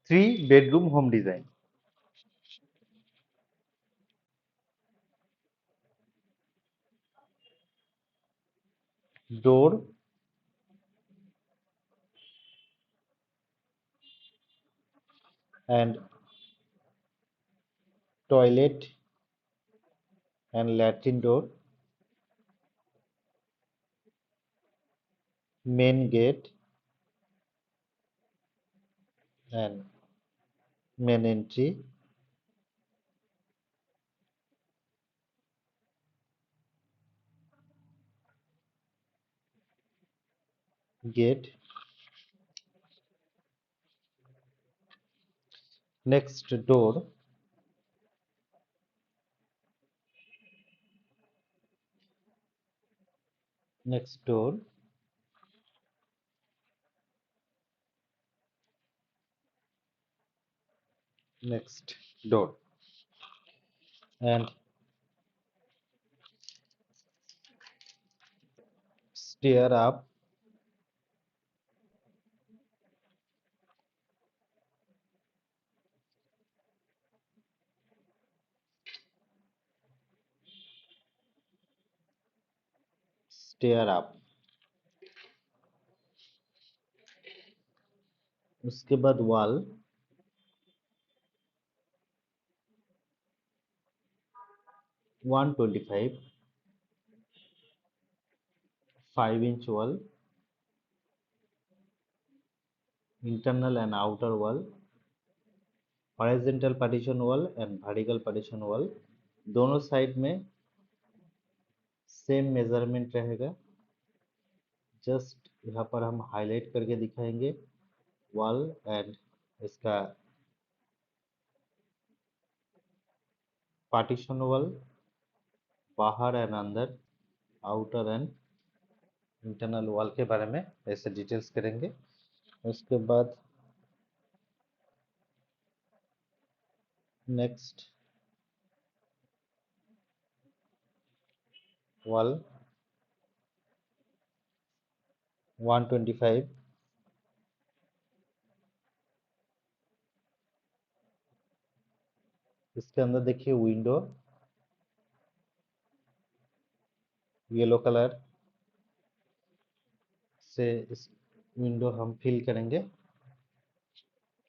3 bedroom home design. Door and toilet and latrine door, main gate and main entry, gate. Next door, next door, next door, and stair up, stair up. उसके बाद wall 125 5-inch wall, internal and outer wall, horizontal partition wall and vertical partition wall. दोनों side में same measurement रहेगा. Just यहाँ पर हम highlight करके दिखाएंगे वॉल एंड इसका पार्टीशन वॉल, बाहर एंड अंदर, आउटर एंड इंटरनल वॉल के बारे में ऐसे डिटेल्स करेंगे. उसके बाद नेक्स्ट वॉल 125, इसके अंदर देखिए विंडो येलो कलर से इस विंडो हम फिल करेंगे.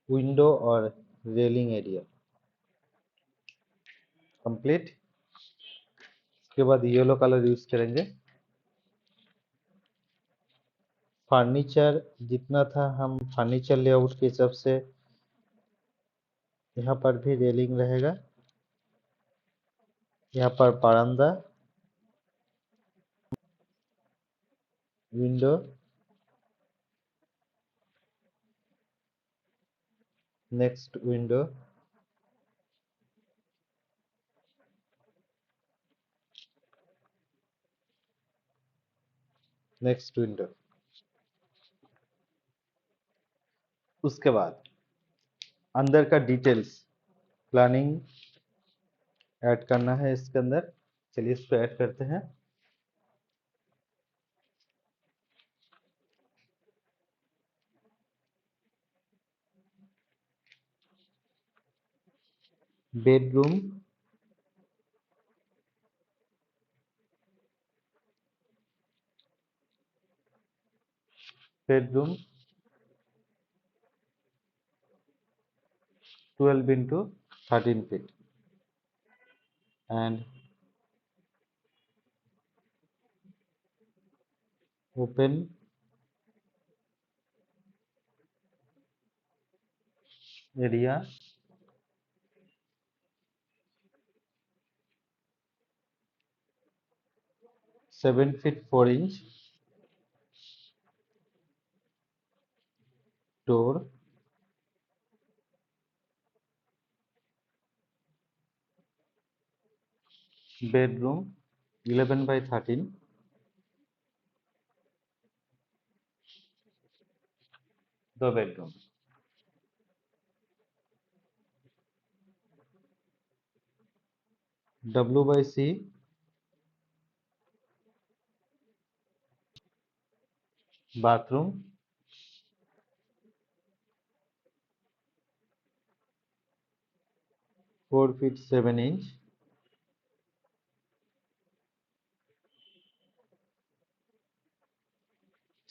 विंडो और रेलिंग एरिया कंप्लीट. इसके बाद येलो कलर यूज करेंगे. फर्नीचर जितना था हम फर्नीचर लेआउट के हिसाब से यहाँ पर भी रेलिंग रहेगा. यहाँ पर बरामदा, window, next window, next window. उसके बाद अंदर का डिटेल्स प्लानिंग ऐड करना है इसके अंदर. चलिए इसको ऐड करते हैं. Bedroom, bedroom 12 into 13 feet and open area 7 feet 4 inch, door, bedroom 11 by 13, the bedroom. W by C, bathroom, 4 feet 7 inch,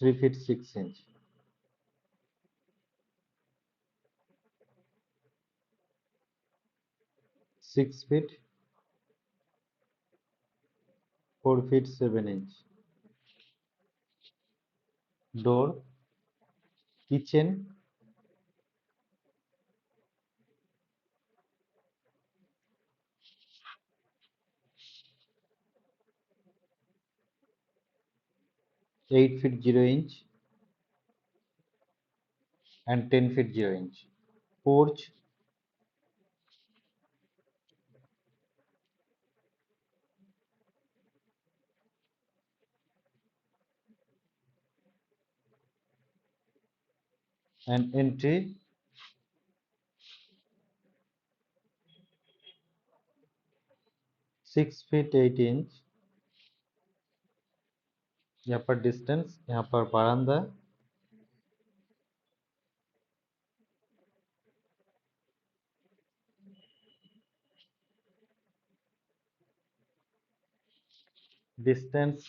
3 feet 6 inch, 6 feet 4 feet 7 inch, door, kitchen, 8 feet 0 inch and 10 feet 0 inch, porch, and entry 6 feet 8 inch, यहाँ पर distance, यहाँ पर बरामदा, distance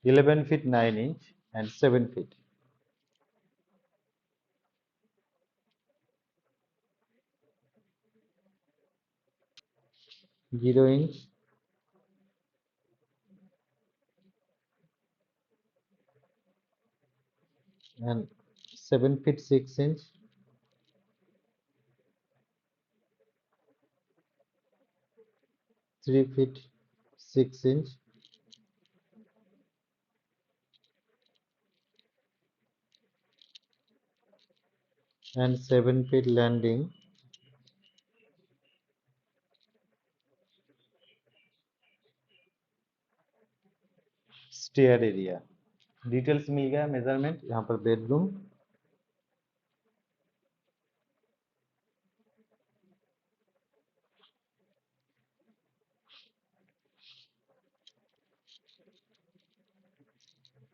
11 feet 9 inch and 7 feet, 0 inch and 7 feet 6 inch, 3 feet 6 inch and 7 feet landing, stair area, details मिल गया measurement. यहाँ पर bedroom,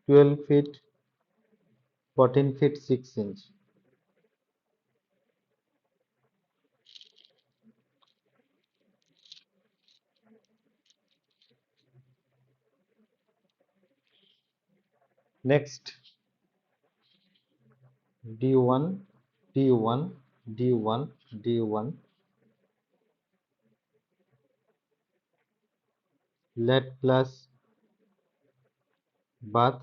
twelve feet 14 feet 6 inch, next D1 D1 D1 D1 let plus bath,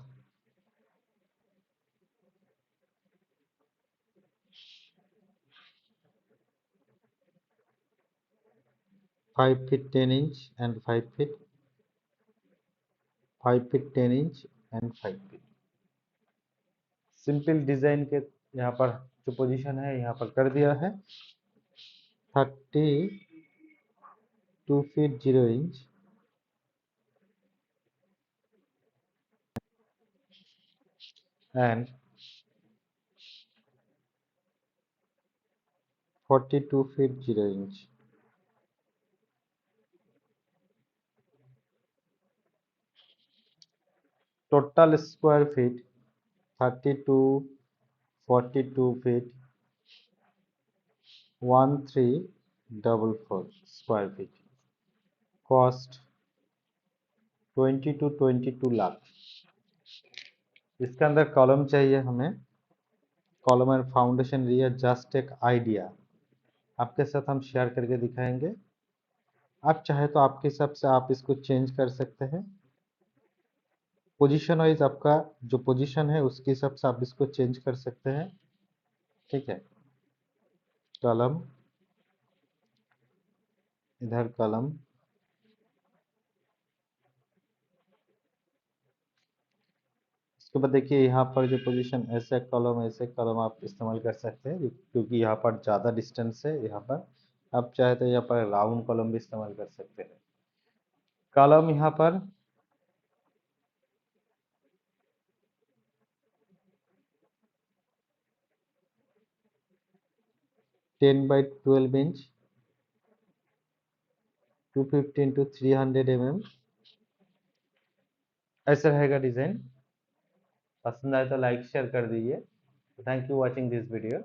5 feet 10 inch and 5 feet, 5 feet 10 inch and 5 feet। Simple design के यहाँ पर जो position है यहाँ पर कर दिया है। 32 feet 0 inch and 42 feet 0 inch, total square feet 32 42 feet 1344 square feet, cost 20 to 22 lakh. इसके अंदर कॉलम चाहिए हमें, column and foundation area just एक आइडिया आपके साथ हम शेयर करके दिखाएंगे। आप चाहे तो आपके हिसाब से आप इसको चेंज कर सकते हैं, पोजीशन वाइज आपका जो पोजीशन है उसके हिसाब से आप इसको चेंज कर सकते हैं। ठीक है, कॉलम, इधर कॉलम, उसके बाद देखिए यहाँ पर जो पोजीशन ऐसे कॉलम आप इस्तेमाल कर सकते हैं क्योंकि यहाँ पर ज़्यादा डिस्टेंस है। यहाँ पर आप चाहे तो यहाँ पर राउंड कॉलम भी इस्तेमाल कर सकते हैं। कॉलम यहाँ पर 10 by 12 inch 250 into 300 mm, ऐसा रहेगा डिजाइन। पसंद आए तो लाइक शेयर कर दीजिए। Thank you watching this video.